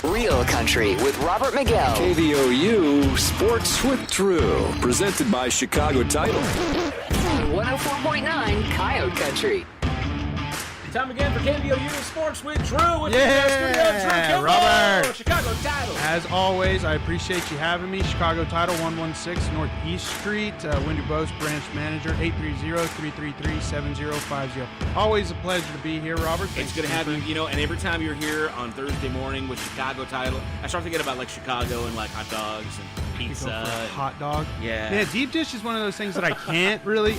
Real Country with Robert Miguel. KVOU Sports with Drew. Presented by Chicago Title. 104.9 Coyote Country. Time again for KVOU Sports with Drew. With Yeah, Robert. Chicago Title. As always, I appreciate you having me. Chicago Title, 116 Northeast Street. Wendy Bose, branch manager, 830-333-7050. Always a pleasure to be here, Robert. It's good to have you. And every time you're here on Thursday morning with Chicago Title, I start thinking about like Chicago and like hot dogs and pizza. Hot dog. Yeah. Man, deep dish is one of those things that I can't really.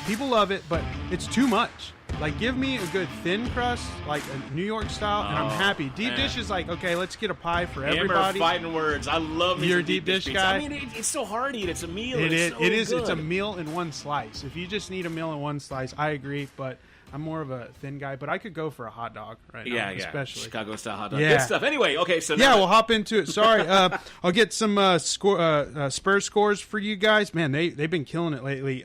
People love it, but it's too much. Like, give me a good thin crust, like a New York style, and I'm happy. Deep dish is like, okay, let's get a pie for everybody. Fighting words. I love You're a deep dish guy? I mean, it's so hard to eat. It's a meal. It is. So it is. good. It's a meal in one slice. If you just need a meal in one slice, I agree, but I'm more of a thin guy. But I could go for a hot dog right now, especially. Chicago style hot dog. Yeah. Good stuff. Anyway, okay, so we'll hop into it. Sorry, I'll get some Spurs scores for you guys. Man, they've been killing it lately.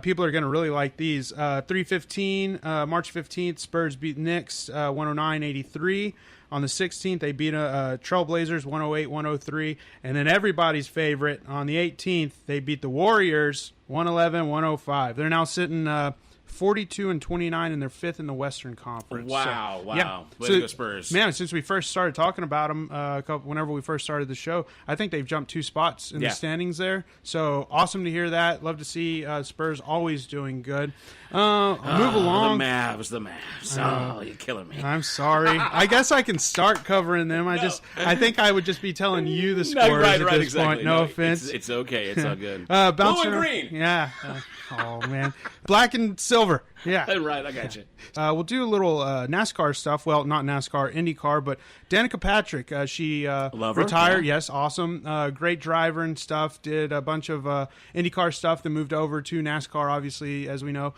People are going to really like these. 3:15, March 15th, Spurs beat Knicks 109-83. On the 16th, they beat Trailblazers 108-103. And then everybody's favorite, on the 18th, they beat the Warriors 111-105. They're now sitting 42-29, and they're fifth in the Western Conference. Wow. Yeah. Way to go, Spurs. Man, since we first started talking about them, whenever we first started the show, I think they've jumped 2 spots in the standings there. So awesome to hear that. Love to see Spurs always doing good. Move along. The Mavs. You're killing me. I'm sorry. I guess I can start covering them. I think I would just be telling you the scores at this point. No offense. It's okay. It's all good. Blue and green. Yeah. Oh, man. Black and silver. Yeah. Right, I got you. We'll do a little NASCAR stuff. Well, not NASCAR, IndyCar, but Danica Patrick, she retired. Yeah. Yes, awesome. Great driver and stuff. Did a bunch of IndyCar stuff, then moved over to NASCAR, obviously, as we know.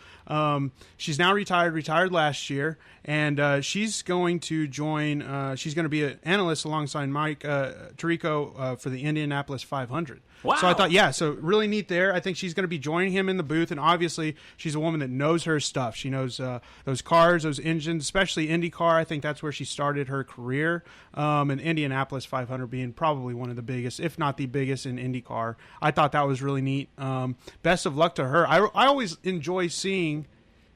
She's now retired last year, and she's going to join, she's going to be an analyst alongside Mike Tirico for the Indianapolis 500. Wow. So I thought, so really neat there. I think she's going to be joining him in the booth, and obviously she's a woman that knows her stuff. She knows those cars, those engines, especially IndyCar. I think that's where she started her career, and Indianapolis 500 being probably one of the biggest, if not the biggest, in IndyCar. I thought that was really neat. Best of luck to her. I always enjoy seeing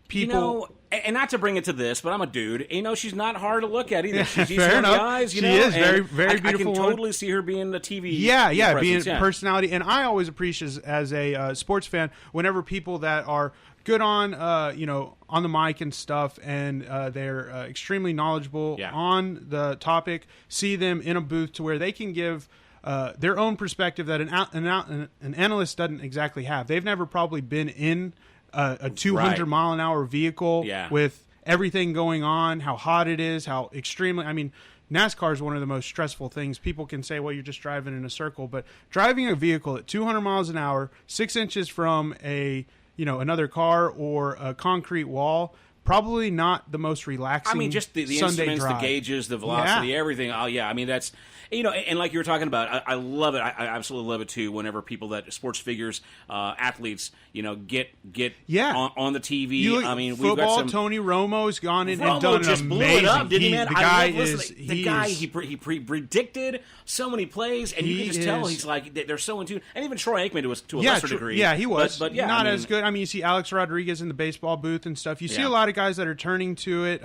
people... And not to bring it to this, but I'm a dude. She's not hard to look at either. She's fair enough. Eyes, she is very, very beautiful. I can woman. totally see her being the TV. Yeah, being personality. And I always appreciate as a sports fan whenever people that are good on, on the mic and stuff, and they're extremely knowledgeable on the topic. See them in a booth to where they can give their own perspective that an analyst doesn't exactly have. They've never probably been in a 200-mile-an-hour vehicle with everything going on, how hot it is, how extremely... I mean, NASCAR is one of the most stressful things. People can say, well, you're just driving in a circle. But driving a vehicle at 200 miles an hour, 6 inches from another car or a concrete wall... Probably not the most relaxing. I mean, just the Sunday instruments, drive. The gauges, the velocity, everything. Oh, yeah. I mean, that's, and like you were talking about, I love it. I absolutely love it, too, whenever people that, sports figures, athletes, get on the TV. Football, we've got some... Tony Romo's gone in and done just an blew amazing. it up, didn't he, man? The guy is... He predicted so many plays, and you can just tell he's like, they're so in tune. And even Troy Aikman to a lesser degree. Yeah, he was. But not as good. I mean, you see Alex Rodriguez in the baseball booth and stuff. You see a lot of guys that are turning to it.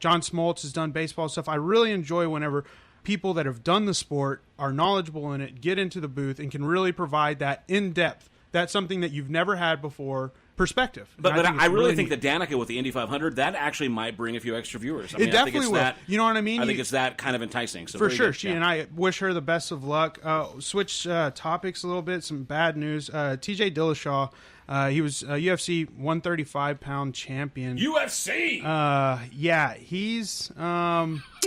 John Smoltz has done baseball stuff. I really enjoy whenever people that have done the sport are knowledgeable in it, get into the booth, and can really provide that in-depth, that's something that you've never had before, perspective. But I really think that Danica with the Indy 500, that actually might bring a few extra viewers. It definitely will. You know what I mean? I think it's that kind of enticing. So for sure. And I wish her the best of luck. Switch topics a little bit. Some bad news. TJ Dillashaw. He was a UFC 135-pound champion. UFC? Yeah, he's...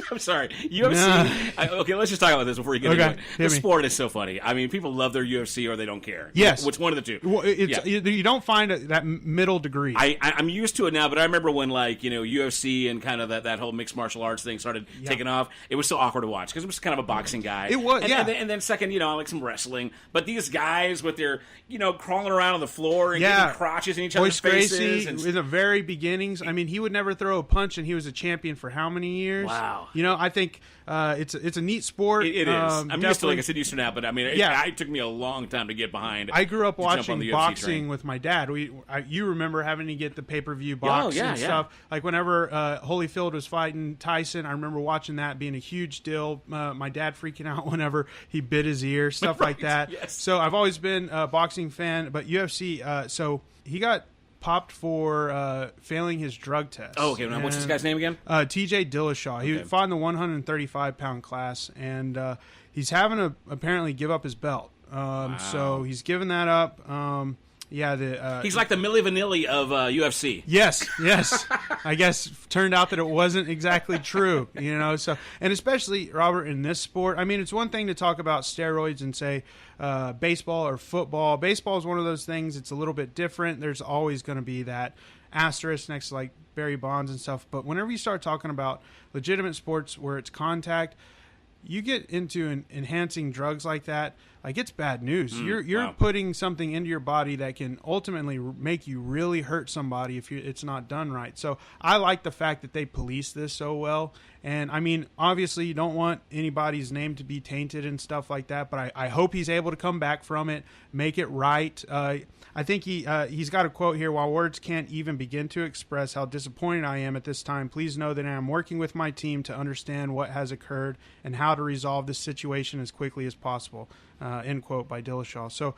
I'm sorry. UFC... Okay, let's just talk about this before you get into it. The sport is so funny. I mean, people love their UFC or they don't care. Yes. Which one of the two? Well, you don't find that middle degree. I'm used to it now, but I remember when, UFC and kind of that whole mixed martial arts thing started taking off. It was so awkward to watch because it was kind of a boxing guy. It was, And then second, I like some wrestling. But these guys with their, crawling around on the floor and getting crotches in each other's faces. Gracie, in the very beginnings, I mean, he would never throw a punch, and he was a champion for how many years? Wow. Wow. I think it's a neat sport. It is. I'm used to, like I said, used to now, but I mean, it took me a long time to get behind. I grew up watching boxing with my dad. You remember having to get the pay-per-view boxing and stuff. Like whenever Holyfield was fighting Tyson, I remember watching that being a huge deal. My dad freaking out whenever he bit his ear, stuff like that. Yes. So I've always been a boxing fan, but UFC. So he got popped for failing his drug test. Oh, okay. What's this guy's name again? TJ Dillashaw. He fought in the 135-pound class, and he's having to apparently give up his belt. So he's giving that up. He's like the Milli Vanilli of UFC. Yes. I guess turned out that it wasn't exactly true, So, and especially Robert in this sport. I mean, it's one thing to talk about steroids and say baseball or football. Baseball is one of those things. It's a little bit different. There's always going to be that asterisk next to like Barry Bonds and stuff. But whenever you start talking about legitimate sports where it's contact, you get into enhancing drugs like that. Like, it's bad news. You're putting something into your body that can ultimately make you really hurt somebody if it's not done right. So I like the fact that they police this so well. And I mean, obviously, you don't want anybody's name to be tainted and stuff like that. But I hope he's able to come back from it, make it right. I think he's got a quote here. While words can't even begin to express how disappointed I am at this time, please know that I am working with my team to understand what has occurred and how to resolve this situation as quickly as possible. End quote by Dillashaw. So,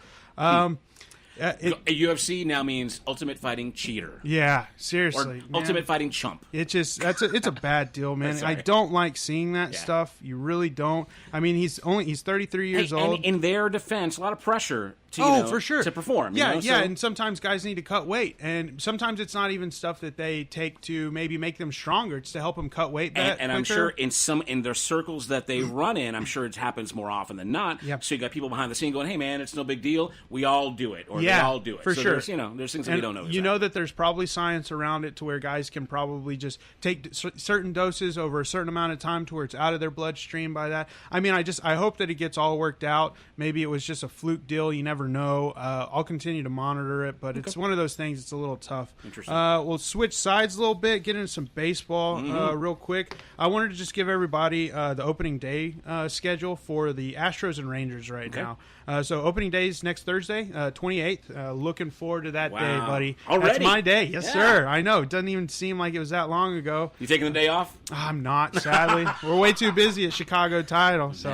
UFC now means Ultimate Fighting Cheater. Yeah, seriously. Or Ultimate Fighting Chump. It's a bad deal, man. I don't like seeing that stuff. You really don't. I mean, he's 33 years old. And in their defense, a lot of pressure to, for sure, to perform. Yeah, and sometimes guys need to cut weight, and sometimes it's not even stuff that they take to maybe make them stronger. It's to help them cut weight. And I'm sure in their circles that they run in, I'm sure it happens more often than not. Yep. So you got people behind the scene going, "Hey, man, it's no big deal. We all do it, or they all do it." For sure. There's things that we don't know. You know that there's probably science around it to where guys can probably just take certain doses over a certain amount of time to where it's out of their bloodstream by that. I mean, I hope that it gets all worked out. Maybe it was just a fluke deal. You never know. I'll continue to monitor it, but it's one of those things. It's a little tough. Interesting. We'll switch sides a little bit, get into some baseball real quick. I wanted to just give everybody the opening day schedule for the Astros and Rangers now. So opening day is next Thursday, 28th. Looking forward to that day, buddy. Already? That's my day. Yes, sir. I know. It doesn't even seem like it was that long ago. You taking the day off? I'm not, sadly. We're way too busy at Chicago Title. So,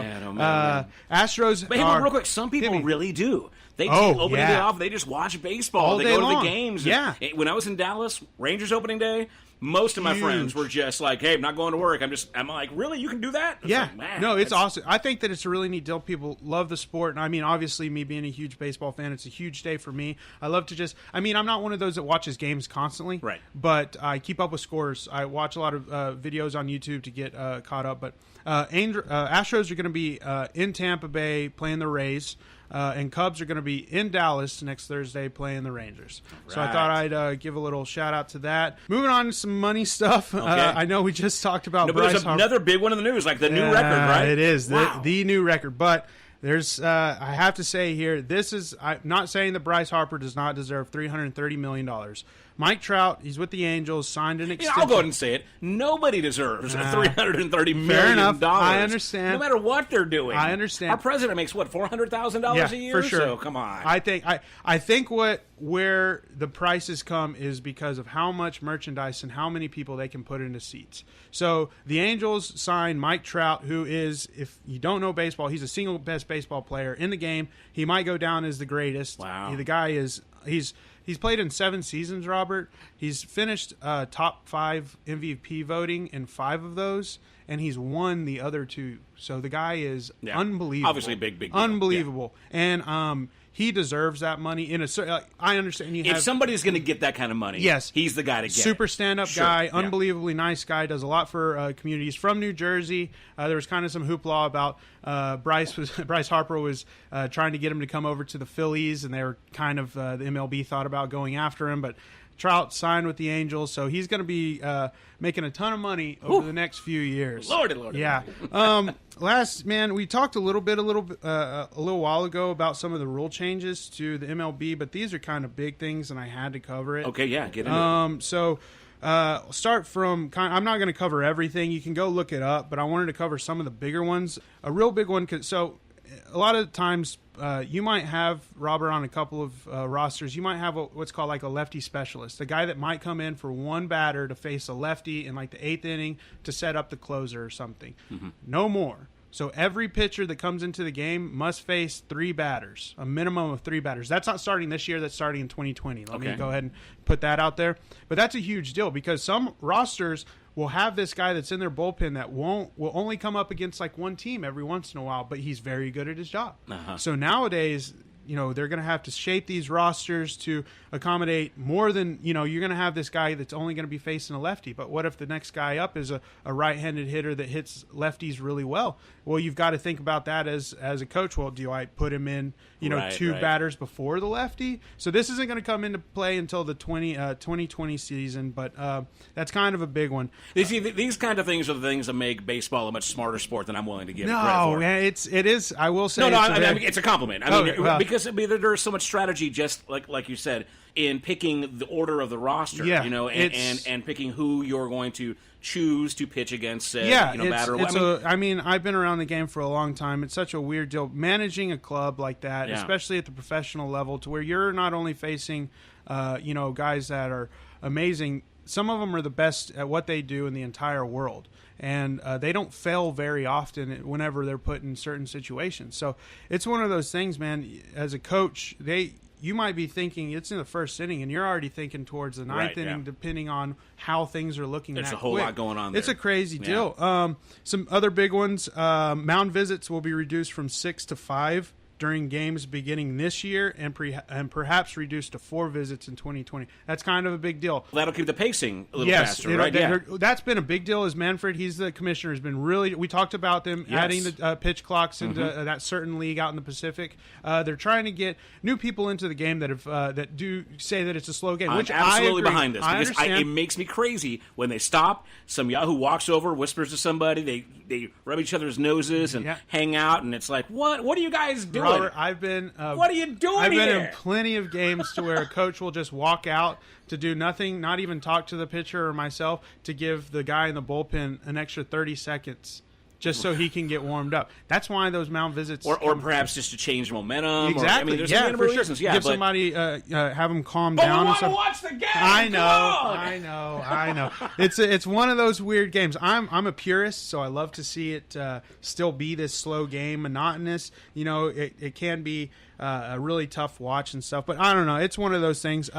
Astros. But real quick, some people really do. They take opening day off. They just watch baseball. They go to the games. Yeah. When I was in Dallas, Rangers opening day, most of my friends were just like, "Hey, I'm not going to work. I'm like, really? You can do that?" Like, man, no, it's awesome. I think that it's a really neat deal. People love the sport, and I mean, obviously, me being a huge baseball fan, it's a huge day for me. I love to I'm not one of those that watches games constantly, right? But I keep up with scores. I watch a lot of videos on YouTube to get caught up. But Astros are going to be in Tampa Bay playing the Rays. And Cubs are going to be in Dallas next Thursday playing the Rangers. Right. So I thought I'd give a little shout out to that. Moving on to some money stuff. Okay. I know we just talked about Bryce there's another big one in the news, like the new record, right? It is the new record. But there's, I have to say here, I'm not saying that Bryce Harper does not deserve $330 million. Mike Trout, he's with the Angels, signed an extension. I'll go ahead and say it. Nobody deserves $330 million. Fair enough. I understand. No matter what they're doing. I understand. Our president makes, $400,000 a year? For sure. So, come on. I think where the prices come is because of how much merchandise and how many people they can put into seats. So the Angels signed Mike Trout, who is, if you don't know baseball, he's the single best baseball player in the game. He might go down as the greatest. Wow. The guy is He's played in 7 seasons, Robert. He's finished top 5 MVP voting in 5 of those, and he's won the other 2. So the guy is unbelievable. Obviously, big deal. Unbelievable. Yeah. And he deserves that money. I understand. If somebody's going to get that kind of money, yes, he's the guy to get. Super stand-up guy, unbelievably nice guy, does a lot for communities. From New Jersey, there was kind of some hoopla about Bryce Harper was trying to get him to come over to the Phillies, and they were kind of the MLB thought about going after him, but Trout signed with the Angels, so he's going to be making a ton of money over the next few years. Lordy. Yeah. We talked a little while ago about some of the rule changes to the MLB, but these are kind of big things, and I had to cover it. Okay, yeah, get into it. So Start from I'm not going to cover everything. You can go look it up, but I wanted to cover some of the bigger ones. A real big one, so a lot of times you might have, Robert, on a couple of rosters, you might have what's called like a lefty specialist, a guy that might come in for one batter to face a lefty in like the 8th inning to set up the closer or something. Mm-hmm. No more. So every pitcher that comes into the game must face 3 batters, a minimum of 3 batters. That's not starting this year. That's starting in 2020. Let me go ahead and put that out there. But that's a huge deal because some rosters will have this guy that's in their bullpen that will only come up against like one team every once in a while, but he's very good at his job. Uh-huh. So nowadays, they're going to have to shape these rosters to accommodate more than, you're going to have this guy that's only going to be facing a lefty. But what if the next guy up is a right-handed hitter that hits lefties really well? Well, you've got to think about that as a coach. Well, do I put him in, 2 batters before the lefty? So this isn't going to come into play until the 2020 season, but that's kind of a big one. You see, these kind of things are the things that make baseball a much smarter sport than I'm willing to give it credit for. No, it is. I will say I mean, it's a compliment. Because there's so much strategy, just like you said, in picking the order of the roster, and picking who you're going to choose to pitch against, batter. I've been around the game for a long time. It's such a weird deal managing a club like that, especially at the professional level, to where you're not only facing, guys that are amazing. Some of them are the best at what they do in the entire world. And they don't fail very often whenever they're put in certain situations. So it's one of those things, man. As a coach, you might be thinking it's in the 1st inning, and you're already thinking towards the 9th inning, depending on how things are looking. There's a whole lot going on there. It's a crazy deal. Some other big ones, mound visits will be reduced from 6 to 5 during games beginning this year, and perhaps reduced to 4 visits in 2020. That's kind of a big deal. That'll keep the pacing a little faster, right? That's been a big deal. As Manfred, he's the commissioner, has been really. We talked about them adding the pitch clocks into that certain league out in the Pacific. They're trying to get new people into the game that have that do say that it's a slow game. Which I'm absolutely I agree. behind this because it makes me crazy when they stop. Some yahoo walks over, whispers to somebody. They rub each other's noses and hang out, and it's like, what are you guys doing? Robert, I've been. What are you doing I've here? been in plenty of games to where a coach will just walk out to do nothing, not even talk to the pitcher or myself, to give the guy in the bullpen an extra 30 seconds. Just so he can get warmed up. That's why those mound visits, or perhaps just to change momentum. Exactly. There's a number of reasons. Give somebody, have them calm down. But we want to watch the game. I know. It's one of those weird games. I'm a purist, so I love to see it still be this slow game, monotonous. It can be a really tough watch and stuff. But I don't know. It's one of those things.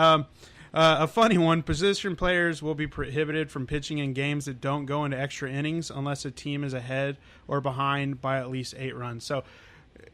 A funny one, position players will be prohibited from pitching in games that don't go into extra innings unless a team is ahead or behind by at least 8 runs. So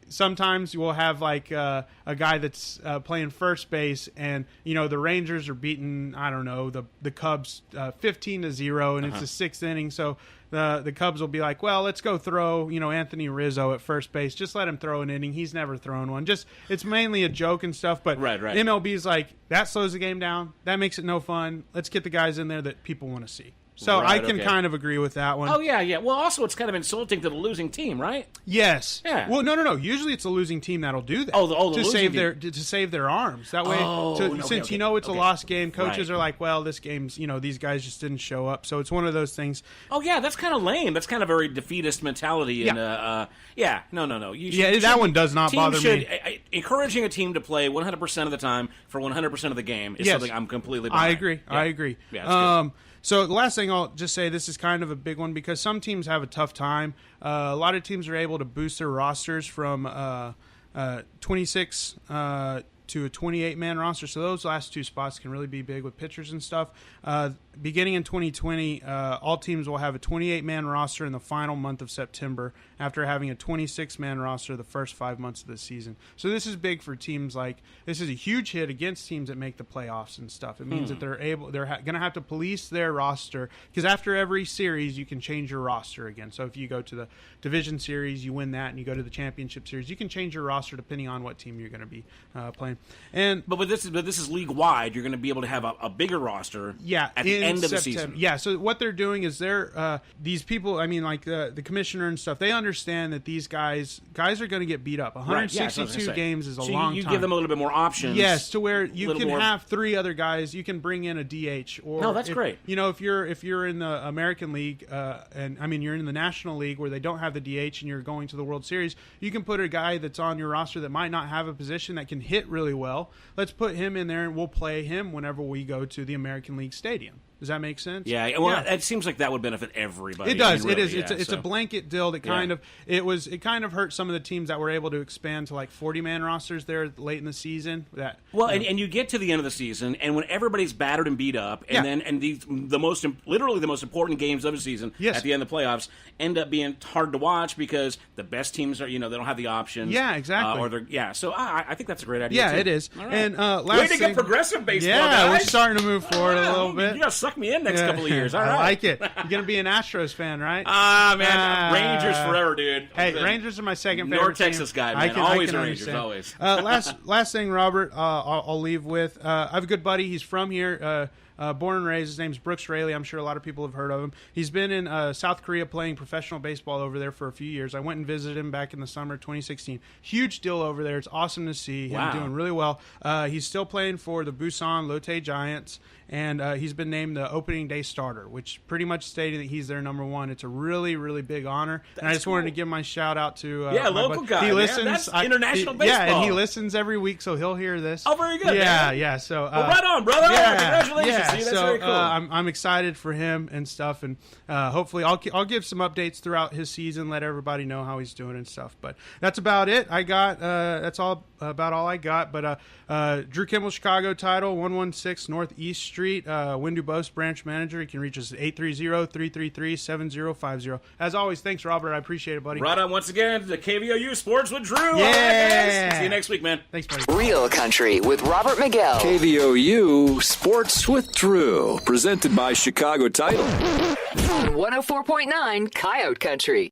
sometimes we'll have like a guy that's playing first base, and the Rangers are beating, I don't know, the Cubs 15-0, and it's the 6th inning. So the Cubs will be like, well, let's go throw Anthony Rizzo at first base. Just let him throw an inning. He's never thrown one. Just it's mainly a joke and stuff. But MLB's like, that slows the game down. That makes it no fun. Let's get the guys in there that people want to see. So I can kind of agree with that one. Oh, yeah. Well, also, it's kind of insulting to the losing team, right? Yes. Yeah. Well, no. Usually it's a losing team that'll do that. The to save their arms. That way, since it's a lost game, coaches are like, well, this game's, these guys just didn't show up. So it's one of those things. Oh, yeah, that's kind of lame. That's kind of very defeatist mentality. And, no. That one does not bother me. Encouraging a team to play 100% of the time for 100% of the game is something I'm completely behind. I agree. Yeah, that's good. So the last thing I'll just say, this is kind of a big one because some teams have a tough time. A lot of teams are able to boost their rosters from 26 to a 28-man roster. So those last 2 spots can really be big with pitchers and stuff. Beginning in 2020, all teams will have a 28-man roster in the final month of September after having a 26-man roster the first 5 months of the season. So this is big for teams this is a huge hit against teams that make the playoffs and stuff. It means that they're going to have to police their roster because after every series, you can change your roster again. So if you go to the division series, you win that, and you go to the championship series, you can change your roster depending on what team you're going to be playing. But this is league wide. You're going to be able to have a bigger roster. Yeah, at the end of the season. Yeah, so what they're doing is they're these people, I mean, like the commissioner and stuff, they understand that these guys are going to get beat up. 162 games is a long time. You give them a little bit more options. Yes, to where you can have 3 other guys. You can bring in a DH. Or no, that's great. You know, if you're in the American League, and I mean you're in the National League where they don't have the DH and you're going to the World Series, you can put a guy that's on your roster that might not have a position that can hit really well. Let's put him in there and we'll play him whenever we go to the American League Stadium. Does that make sense? Yeah. Well, it seems like that would benefit everybody. It does. It is. It's a blanket deal that kind of it kind of hurt some of the teams that were able to expand to like 40-man rosters there late in the season. And you get to the end of the season, and when everybody's battered and beat up, and literally the most important games of the season at the end of the playoffs end up being hard to watch because the best teams are they don't have the options. Yeah, exactly. So I think that's a great idea. Yeah, too. it is. All right. And way to get progressive baseball. Yeah, guys. we're starting to move forward a little bit. You gotta suck me in next couple of years. All right. I like it. You're going to be an Astros fan, right? Man. Rangers forever, dude. Hey, Rangers are my second favorite North Texas team. guy, man. Always Rangers, always. Last thing, Robert, I'll leave with. I have a good buddy. He's from here. Born and raised. His name's Brooks Raley. I'm sure a lot of people have heard of him. He's been in South Korea playing professional baseball over there for a few years. I went and visited him back in the summer 2016. Huge deal over there. It's awesome to see him doing really well. He's still playing for the Busan Lotte Giants, and he's been named the opening day starter, which pretty much stating that he's their number one. It's a really, really big honor. And I just wanted to give my shout out to local guy. He listens. That's international baseball. Yeah, and he listens every week, so he'll hear this. Oh, very good. Yeah. So right on, brother. Congratulations. Yeah. See, that's very cool. I'm excited for him and stuff, and hopefully I'll give some updates throughout his season, let everybody know how he's doing and stuff. But that's about it. That's all about all I got. But Drew Kimball, Chicago title, 116 Northeast Street, Winn Dubose branch manager. You can reach us at 830-333-7050. As always, thanks, Robert. I appreciate it, buddy. Right on once again to KVOU Sports with Drew. Yeah. All right, guys. See you next week, man. Thanks, buddy. Real Country with Robert Miguel. KVOU Sports with Drew, presented by Chicago Title. 104.9 Coyote Country.